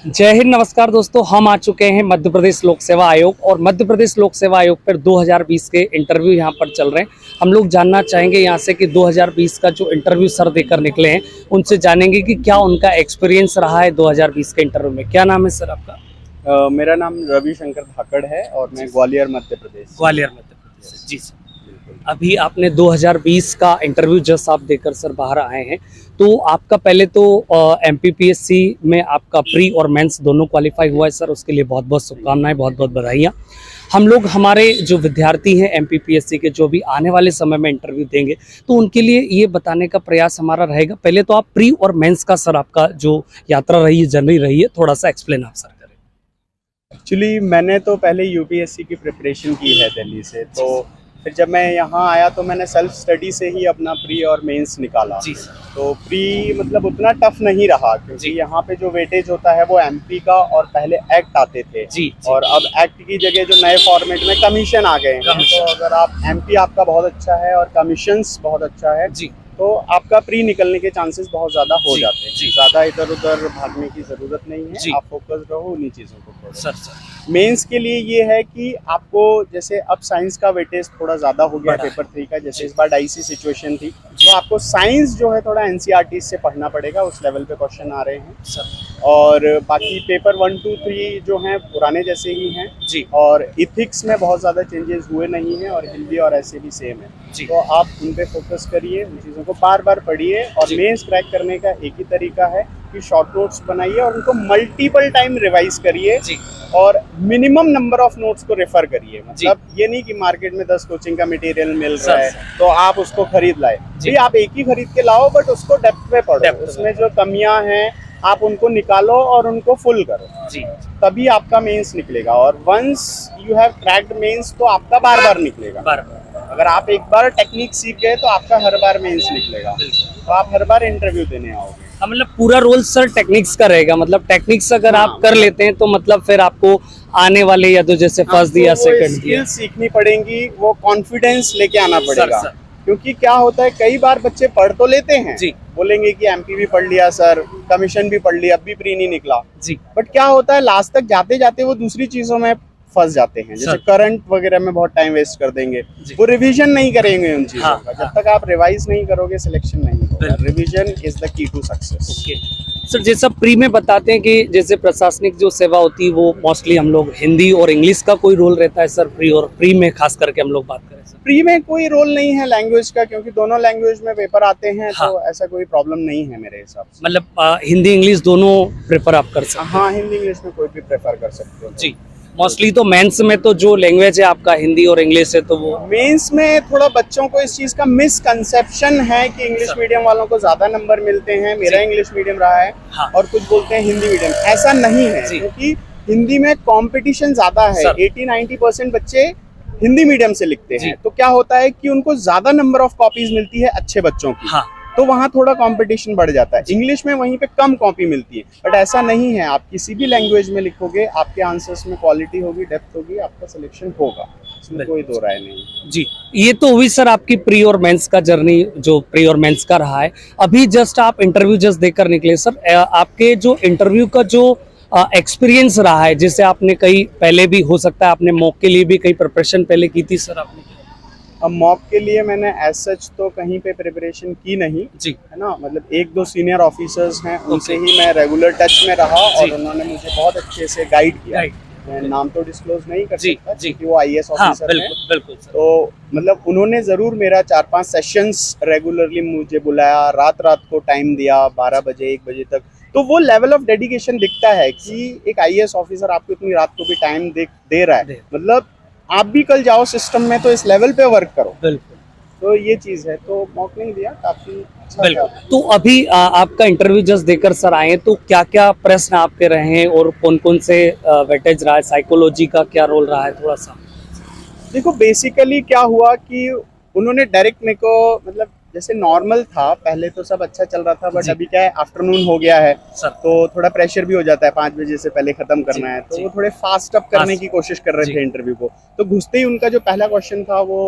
जय हिंद, नमस्कार दोस्तों। हम आ चुके हैं मध्य प्रदेश लोक सेवा आयोग और मध्य प्रदेश लोक सेवा आयोग पर 2020 के इंटरव्यू यहाँ पर चल रहे हैं। हम लोग जानना चाहेंगे यहाँ से कि 2020 का जो इंटरव्यू सर देकर निकले हैं उनसे जानेंगे कि क्या उनका एक्सपीरियंस रहा है 2020 के इंटरव्यू में। क्या नाम है सर आपका? मेरा नाम रविशंकर धाकड़ है और मैं ग्वालियर मध्य प्रदेश। ग्वालियर मध्य प्रदेश। जी सर, अभी आपने 2020 का इंटरव्यू जस्ट आप देकर सर बाहर आए हैं, तो आपका पहले तो MPPSC में आपका प्री और मेंस दोनों क्वालिफाई हुआ है सर। उसके लिए बहुत बहुत शुभकामनाएं, बहुत बहुत बधाइयाँ। हम लोग हमारे जो विद्यार्थी हैं MPPSC के, जो भी आने वाले समय में इंटरव्यू देंगे, तो उनके लिए ये बताने का प्रयास हमारा रहेगा। पहले तो आप प्री और मेंस का सर आपका जो यात्रा रही है, जर्नी रही है, थोड़ा सा एक्सप्लेन आप सर करें। एक्चुअली मैंने तो पहले UPSC की प्रिपरेशन की है दिल्ली से, तो फिर जब मैं यहाँ आया तो मैंने सेल्फ स्टडी से ही अपना प्री और मेंस निकाला। जी सर। तो प्री मतलब उतना टफ नहीं रहा, क्योंकि यहाँ पे जो वेटेज होता है वो MP का, और पहले एक्ट आते थे जी। और अब एक्ट की जगह जो नए फॉर्मेट में कमीशन आ गए हैं। तो अगर आप MP आपका बहुत अच्छा है और कमीशंस बहुत अच्छा है जी, तो आपका प्री निकलने के चांसेस बहुत ज्यादा हो जाते हैं। जी। ज्यादा इधर उधर भागने की जरूरत नहीं जी। है, आप फोकस रहो उन्हीं चीजों को। सर मेंस के लिए ये है कि आपको, जैसे अब साइंस का वेटेज थोड़ा ज्यादा हो गया पेपर 3 का, जैसे इस बार डाइसी सिचुएशन थी, तो आपको साइंस जो है थोड़ा NCERT से पढ़ना पड़ेगा, उस लेवल पे क्वेश्चन आ रहे हैं सर। और बाकी पेपर 1, 2, 3 जो हैं पुराने जैसे ही हैं जी। और इथिक्स में बहुत ज़्यादा चेंजेस हुए नहीं हैं और हिंदी और ऐसे भी सेम है जी। तो आप उन पे फोकस करिए, उन चीज़ों को बार बार पढ़िए। और मेंस क्रैक करने का एक ही तरीका है कि शॉर्ट नोट्स बनाइए और उनको मल्टीपल टाइम रिवाइज करिए और मिनिमम नंबर ऑफ नोट्स को रेफर करिए। मतलब ये नहीं कि मार्केट में 10 कोचिंग का मटेरियल मिल रहा है तो आप उसको खरीद लाए जी। आप एक ही खरीद के लाओ, बट उसको डेप्थ में पढ़ो, उसमें जो कमियां हैं आप उनको निकालो और उनको फुल करो जी, तभी आपका मेंस निकलेगा। और once you have cracked mains तो आपका बार बार निकलेगा। अगर आप एक बार टेक्निक सीख गए तो आपका हर बार मेंस निकलेगा, तो आप हर बार इंटरव्यू देने आओगे। मतलब पूरा रोल सर टेक्निक्स का रहेगा। मतलब टेक्निक्स अगर आप कर लेते हैं तो मतलब फिर आपको आने वाले या तो जैसे फर्स्ट दिया, सेकंड दिया, स्किल सीखनी पड़ेंगी, वो कॉन्फिडेंस लेके आना पड़ेगा। क्योंकि क्या होता है, कई बार बच्चे पढ़ तो लेते हैं जी, बोलेंगे कि MP भी पढ़ लिया सर, कमीशन भी पढ़ लिया, अब भी प्री नहीं निकला जी, बट क्या होता है लास्ट तक जाते जाते वो दूसरी चीजों में फंस जाते हैं, जैसे करंट वगैरह में बहुत टाइम वेस्ट कर देंगे, वो रिवीजन नहीं करेंगे उन चीजों का। जब तक आप रिवाइज नहीं करोगे सिलेक्शन नहीं होगा। Revision is the key to success. Sir जैसा प्री में बताते हैं कि जैसे प्रशासनिक जो सेवा होती है वो मोस्टली हम लोग हिंदी और इंग्लिश का कोई रोल रहता है सर प्री, और प्री में खास करके हम लोग बात करें सर? प्री में कोई रोल नहीं है लैंग्वेज का, क्योंकि दोनों लैंग्वेज में पेपर आते हैं। तो ऐसा कोई प्रॉब्लम नहीं है मेरे हिसाब से। मतलब हिंदी इंग्लिश दोनों प्रेफर आप कर सकते हैं? हाँ, हिंदी इंग्लिश में कोई भी प्रेफर कर सकते हो जी। मोस्टली तो मेंस में तो जो लैंग्वेज है आपका हिंदी और इंग्लिश है, तो वो मेंस में थोड़ा बच्चों को इस चीज का मिसकंसेप्शन है कि इंग्लिश मीडियम वालों को ज्यादा नंबर मिलते हैं। मेरा इंग्लिश मीडियम रहा है और कुछ बोलते हैं हिंदी मीडियम। ऐसा नहीं है, क्योंकि हिंदी में कंपटीशन ज्यादा है। 80-90% बच्चे हिंदी मीडियम से लिखते हैं, तो क्या होता है कि उनको ज्यादा नंबर ऑफ कॉपीज मिलती है अच्छे बच्चों की, तो वहाँ थोड़ा कंपटीशन बढ़ जाता है। इंग्लिश में वहीं पे कम कॉपी मिलती है, बट ऐसा नहीं है। आप किसी भी लैंग्वेज में लिखोगे, आपके आंसर्स में क्वालिटी होगी, डेप्थ होगी, आपका सिलेक्शन होगा, इसमें कोई दो राय नहीं जी। ये तो हुई सर आपकी प्री और मेंस का जर्नी, जो प्री और मेंस का रहा है। अभी जस्ट आप इंटरव्यू जस्ट देकर निकले सर, आपके जो इंटरव्यू का जो एक्सपीरियंस रहा है, जैसे आपने कहीं पहले भी हो सकता है आपने मॉक के लिए भी कहीं प्रिपरेशन पहले की थी सर आपने? अब मॉक के लिए मैंने एज सच तो कहीं पे प्रिपरेशन की नहीं जी, है ना। मतलब 1-2 सीनियर ऑफिसर्स हैं, उनसे ही मैं रेगुलर टच में रहा और उन्होंने मुझे बहुत अच्छे से गाइड किया। मैं नाम तो डिस्क्लोज नहीं कर सकता क्योंकि वो IAS ऑफिसर हैं। बिल्कुल। तो मतलब उन्होंने जरूर मेरा 4-5 सेशंस रेगुलरली मुझे बुलाया, रात को टाइम दिया, 12 बजे 1 बजे तक। तो वो लेवल ऑफ डेडिकेशन दिखता है कि एक IAS ऑफिसर आपको इतनी रात को भी टाइम दे रहा है। मतलब आप भी कल जाओ सिस्टम में तो इस लेवल पे वर्क करो। बिल्कुल। तो ये चीज है, तो मौक नहीं दिया, काफी अच्छा। तो अभी आपका इंटरव्यू जस्ट देकर सर आए, तो क्या क्या प्रश्न आपके रहे हैं और कौन कौन से वेटेज रहा है, साइकोलॉजी का क्या रोल रहा है थोड़ा सा? देखो बेसिकली क्या हुआ कि उन्होंने डायरेक्ट मेरे को, मतलब जैसे नॉर्मल था पहले तो सब अच्छा चल रहा था, बट अभी क्या है आफ्टरनून हो गया है तो थोड़ा प्रेशर भी हो जाता है, 5 बजे से पहले खत्म करना है, तो वो थोड़े फास्ट अप करने की कोशिश कर रहे थे इंटरव्यू को। तो घुसते ही उनका जो पहला क्वेश्चन था वो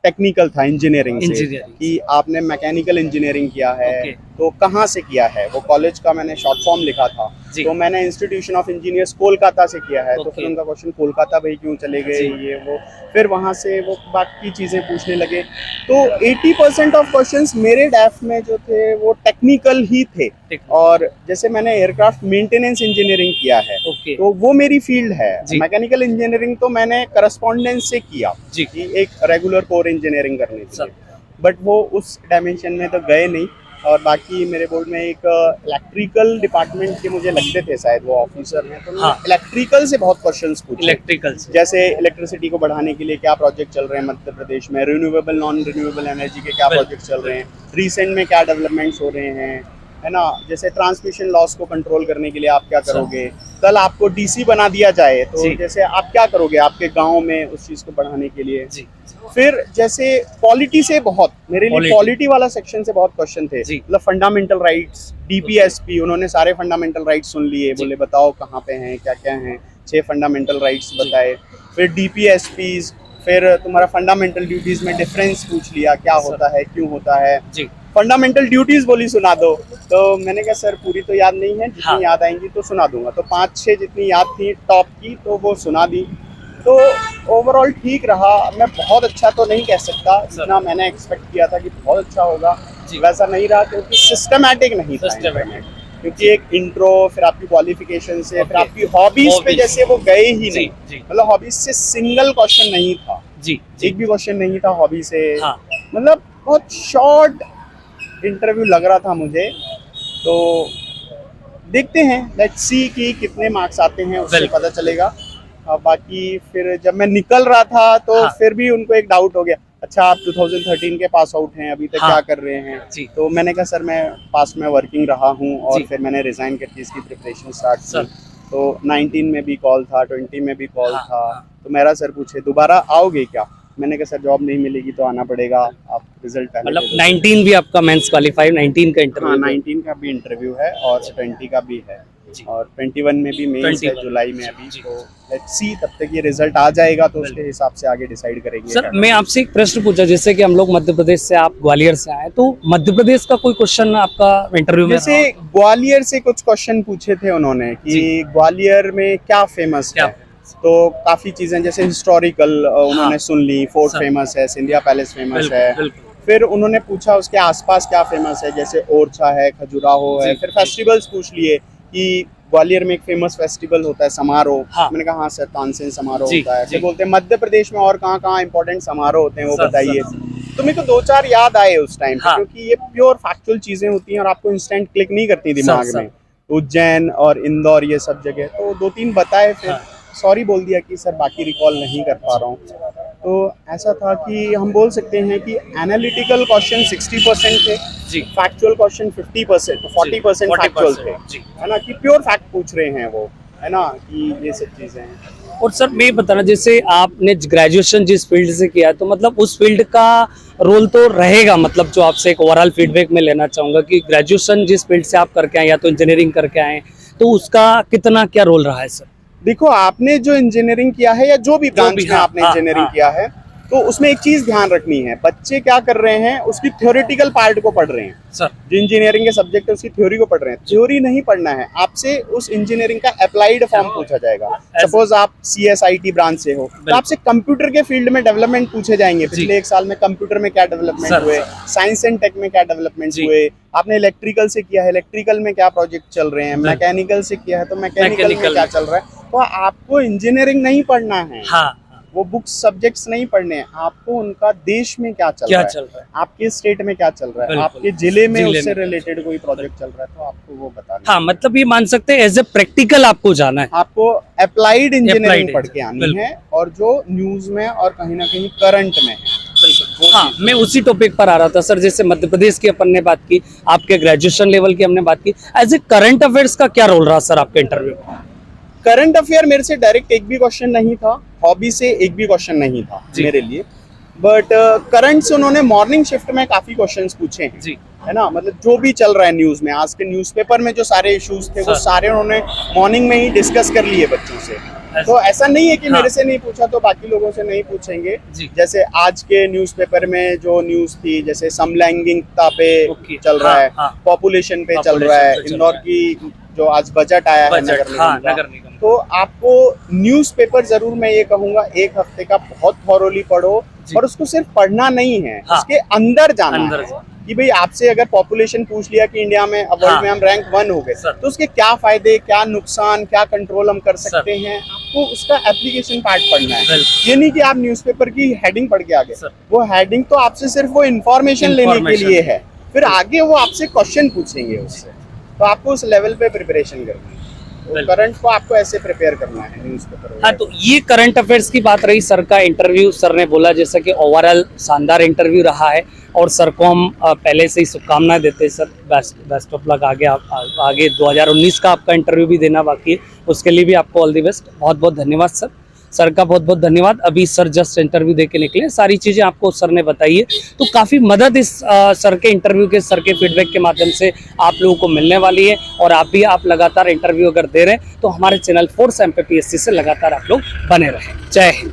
टेक्निकल था, इंजीनियरिंग से, कि आपने मैकेनिकल इंजीनियरिंग किया है तो कहाँ से किया है। वो कॉलेज का मैंने शॉर्ट फॉर्म लिखा था जी। तो मैंने इंस्टीट्यूशन ऑफ इंजीनियर्स कोलकाता से किया है, तो ओके। फिर उनका क्वेश्चन कोलकाता भाई क्यों चले गए, जी। ये वो, फिर वहाँ से वो बाकी चीज़ें पूछने लगे। तो 80% ऑफ क्वेश्चंस मेरे डैफ में जो थे वो टेक्निकल ही थे। ठीक। और जैसे मैंने एयरक्राफ्ट मेंटेनेंस इंजीनियरिंग किया है, ओके। तो वो मेरी फील्ड है। जी। मैकेनिकल इंजीनियरिंग तो मैंने करस्पॉन्डेंस से किया जी। कि एक रेगुलर कोर इंजीनियरिंग करने के सर। लिए, बट वो उस डायमेंशन में तो गए नहीं। और बाकी मेरे बोर्ड में एक इलेक्ट्रिकल डिपार्टमेंट के मुझे लगते थे शायद वो ऑफिसर हैं, तो हाँ। इलेक्ट्रिकल से बहुत क्वेश्चंस पूछे। इलेक्ट्रिकल से। जैसे इलेक्ट्रिसिटी को बढ़ाने के लिए क्या प्रोजेक्ट चल रहे हैं मध्य प्रदेश में, रिन्यूएबल नॉन रिन्यूएबल एनर्जी के क्या बिल्कुल। प्रोजेक्ट चल रहे हैं, रिसेंट में क्या डेवलपमेंट्स हो रहे हैं, है ना। जैसे ट्रांसमिशन लॉस को कंट्रोल करने के लिए आप क्या करोगे, कल आपको डीसी बना दिया जाए तो जी। जैसे आप क्या करोगे आपके गांव में उस चीज को बढ़ाने के लिए। जी। फिर जैसे पॉलिटी से बहुत मेरे लिए Polity। पॉलिटी वाला सेक्शन से बहुत क्वेश्चन थे, जी। मतलब फंडामेंटल राइट्स, डीपीएसपी, उन्होंने सारे फंडामेंटल राइट्स सुन लिए, जी। बोले बताओ कहाँ पे हैं, क्या क्या हैं, 6 फंडामेंटल राइट्स बताए। फिर डीपीएसपीज, फिर तुम्हारा फंडामेंटल ड्यूटीज में डिफरेंस पूछ लिया, क्या सर। होता है, क्यों होता है। जी। फंडामेंटल ड्यूटीज बोली सुना दो, तो मैंने कहा सर पूरी तो याद नहीं है, जितनी हाँ। याद आएंगी तो सुना दूंगा। तो 5-6 जितनी याद थी टॉप की तो वो सुना दी। तो ओवरऑल ठीक रहा। मैं बहुत अच्छा तो नहीं कह सकता, जितना मैंने एक्सपेक्ट किया था कि बहुत अच्छा होगा जी। वैसा नहीं रहा, क्योंकि सिस्टमैटिक नहीं था Systematic। इंटरनेट। क्योंकि एक इंट्रो, फिर आपकी क्वालिफिकेशन से, फिर Okay। आपकी हॉबीज पे Hobbies। जैसे वो गए ही जी। नहीं, जी। मतलब हॉबीज से सिंगल क्वेश्चन नहीं था, जी। एक भी क्वेश्चन नहीं था हॉबी से। हाँ। मतलब बहुत शॉर्ट इंटरव्यू लग रहा था मुझे। तो देखते हैं, लेट्स सी कि कितने मार्क्स आते हैं, उससे बिल्कुल। पता चलेगा। बाकी फिर जब मैं निकल रहा था तो हाँ। फिर भी उनको एक डाउट हो गया, अच्छा आप 2013 के पास आउट हैं, अभी तक हाँ। क्या कर रहे हैं। जी। तो मैंने कहा सर मैं पास में वर्किंग रहा हूँ, और जी। फिर मैंने रिजाइन करके इसकी प्रिपरेशन स्टार्ट सर। की। तो 19 में भी कॉल था, 20 में भी कॉल हाँ, था। हाँ। तो मेरा सर पूछे दोबारा आओगे क्या, मैंने कहा सर जॉब नहीं मिलेगी तो आना पड़ेगा, आप रिजल्ट पहले मतलब दे दो। 19 भी आपका मेंस क्वालिफाई, 19 का हाँ, इंटरव्यू। 19 का भी इंटरव्यू है और 20 का भी है, जी। और 21 में भी मेंस है 21 जुलाई में अभी। जी। तो लेट्स सी, तब तक ये रिजल्ट आ जाएगा तो उसके बिल्कुल। हिसाब से आगे डिसाइड करेंगे। सर मैं आपसे एक प्रश्न पूछा, जैसे कि हम लोग मध्य प्रदेश से, आप ग्वालियर से आए, तो मध्य प्रदेश का कोई क्वेश्चन आपका इंटरव्यू में जैसे रहा? ग्वालियर से कुछ क्वेश्चन पूछे थे उन्होंने कि जी। ग्वालियर में क्या फेमस क्या है। तो काफी चीजें जैसे हिस्टोरिकल उन्होंने हाँ। सुन ली, फोर्ट सर। फेमस है, सिंधिया पैलेस फेमस बिल्कुल, है। बिल्कुल। फिर उन्होंने पूछा उसके आसपास क्या फेमस है, जैसे ओरछा है, खजुराहो है। जी, फिर जी। फेस्टिवल्स पूछ लिए कि ग्वालियर में एक फेमस फेस्टिवल होता है समारोह। हाँ। मैंने कहा हाँ सर, तानसेन समारोह जी, होता है। जी। फिर बोलते हैं मध्य प्रदेश में और कहाँ कहाँ इंपॉर्टेंट समारोह होते हैं वो सर, बताइए। सर। तो मेरे को 2-4 याद आए उस टाइम पे, हाँ। क्योंकि ये प्योर फैक्चुअल चीजें होती हैं और आपको इंस्टेंट क्लिक नहीं करती दिमाग सर। में। उज्जैन और इंदौर ये सब जगह, तो 2-3 बताए, फिर हाँ। सॉरी बोल दिया कि सर बाकी रिकॉल नहीं कर पा रहा हूँ। तो ऐसा था कि हम बोल सकते हैं कि एनालिटिकल क्वेश्चन 60% थे, जी। फैक्चुअल क्वेश्चन 50%, 40% फैक्चुअल थे, जी। है ना, कि प्योर फैक्ट पूछ रहे हैं वो, है ना, कि ये सब चीजें हैं। और सर मैं बताना, जैसे आपने ग्रेजुएशन जिस फील्ड से किया, तो मतलब उस फील्ड का रोल तो रहेगा, मतलब जो आपसे एक ओवरऑल फीडबैक में लेना चाहूंगा कि ग्रेजुएशन जिस फील्ड से आप करके आए, या तो इंजीनियरिंग करके आए, तो उसका कितना क्या रोल रहा है सर? देखो आपने जो इंजीनियरिंग किया है या जो भी ब्रांच में हाँ, आपने हाँ, इंजीनियरिंग हाँ। किया है, तो उसमें एक चीज ध्यान रखनी है, बच्चे क्या कर रहे हैं उसकी थ्योरेटिकल पार्ट को पढ़ रहे हैं। सर। जो इंजीनियरिंग के सब्जेक्ट है उसकी थ्योरी को पढ़ रहे हैं, थ्योरी नहीं पढ़ना है आपसे, उस इंजीनियरिंग का अप्लाइड फॉर्म पूछा जाएगा। सपोज आप CSIT ब्रांच से हो तो आपसे कंप्यूटर के फील्ड में डेवलपमेंट पूछे जाएंगे, पिछले 1 साल में कंप्यूटर में क्या डेवलपमेंट सर, हुए, सर। साइंस एंड टेक में क्या डेवलपमेंट जी। हुए। आपने इलेक्ट्रिकल से किया है, इलेक्ट्रिकल में क्या प्रोजेक्ट चल रहे हैं, बिल्कुल। मैकेनिकल से किया है तो मैकेनिकल में मैकेनिकल क्या में। चल रहा है। तो आपको इंजीनियरिंग नहीं पढ़ना है, हाँ। वो बुक्स सब्जेक्ट्स नहीं पढ़ने हैं, आपको उनका देश में क्या चल क्या रहा है, चल रहा है? आपके स्टेट में क्या चल रहा है, बिल्कुल। आपके जिले में जिले उससे में। रिलेटेड कोई प्रोजेक्ट चल रहा है, तो आपको वो बताना हाँ, मतलब ये मान सकते हैं एज ए प्रैक्टिकल आपको जाना है। आपको अप्लाइड इंजीनियरिंग Applied पढ़ के आनी बिल्कुल। है, और जो न्यूज में और कहीं ना कहीं करंट में है। बिल्कुल। हाँ, मैं उसी टॉपिक पर आ रहा था सर, जैसे मध्य प्रदेश की अपन ने बात की, आपके ग्रेजुएशन लेवल की हमने बात की, एज ए करंट अफेयर्स का क्या रोल रहा सर आपके इंटरव्यू में? करंट अफेयर मेरे से डायरेक्ट एक भी क्वेश्चन नहीं था, हॉबी से एक भी क्वेश्चन नहीं था जी। मेरे लिए, बट करंट से उन्होंने मॉर्निंग शिफ्ट में काफी क्वेश्चंस पूछे हैं, जी। है ना, मतलब जो भी चल रहा है न्यूज में, आज के न्यूज़पेपर में जो सारे इश्यूज थे वो सर। सारे उन्होंने मॉर्निंग में ही डिस्कस कर लिए बच्चों से। तो ऐसा नहीं है कि हाँ। मेरे से नहीं पूछा तो बाकी लोगों से नहीं पूछेंगे। जी। जैसे आज के न्यूज़पेपर में जो न्यूज थी, जैसे समलैंगिकता पे ओके। चल रहा हाँ, है, हाँ। पॉपुलेशन पे चल Population रहा है, पे चल इंदौर रहा है। की जो आज बजट आया है नगर निगम हाँ का, नगर निगम तो आपको न्यूज़पेपर जरूर मैं ये कहूंगा एक हफ्ते का बहुत थॉरोली पढ़ो, जी। और उसको सिर्फ पढ़ना नहीं है, हाँ। उसके अंदर जाना अंदर है जाना। कि भाई आपसे अगर पॉपुलेशन पूछ लिया कि इंडिया में अब हाँ। वर्ल्ड में हम रैंक 1 हो गए, सर। तो उसके क्या फायदे, क्या नुकसान, क्या कंट्रोल हम कर सकते हैं, आपको उसका एप्लीकेशन पार्ट पढ़ना है। बिल्कुल। ये नहीं कि आप न्यूज़पेपर की हेडिंग पढ़ के आ गए, सर। वो हेडिंग तो आपसे सिर्फ वो इन्फॉर्मेशन लेने के Information। लिए है, फिर आगे वो आपसे क्वेश्चन पूछेंगे उससे, तो आपको उस लेवल पे प्रिपरेशन करनी है। बिल्कुल। करंट को आपको ऐसे प्रिपेयर करना है न्यूज़पेपर। हाँ, तो ये करंट अफेयर्स की बात रही। सर का इंटरव्यू, सर ने बोला जैसा कि ओवरऑल शानदार इंटरव्यू रहा है, और सर को हम पहले से ही शुभकामनाएं देते हैं सर। Best of luck. आगे 2019 का आपका इंटरव्यू भी देना बाकी है, उसके लिए भी आपको ऑल द बेस्ट। बहुत बहुत धन्यवाद सर। सर का बहुत बहुत धन्यवाद। अभी सर जस्ट इंटरव्यू दे के निकले, सारी चीज़ें आपको सर ने बताई है, तो काफ़ी मदद इस सर के इंटरव्यू के, सर के फीडबैक के माध्यम से आप लोगों को मिलने वाली है। और आप लगातार इंटरव्यू अगर दे रहे हैं तो हमारे चैनल फोर्स MPPSC से लगातार आप लोग बने रहें। जय हिंद।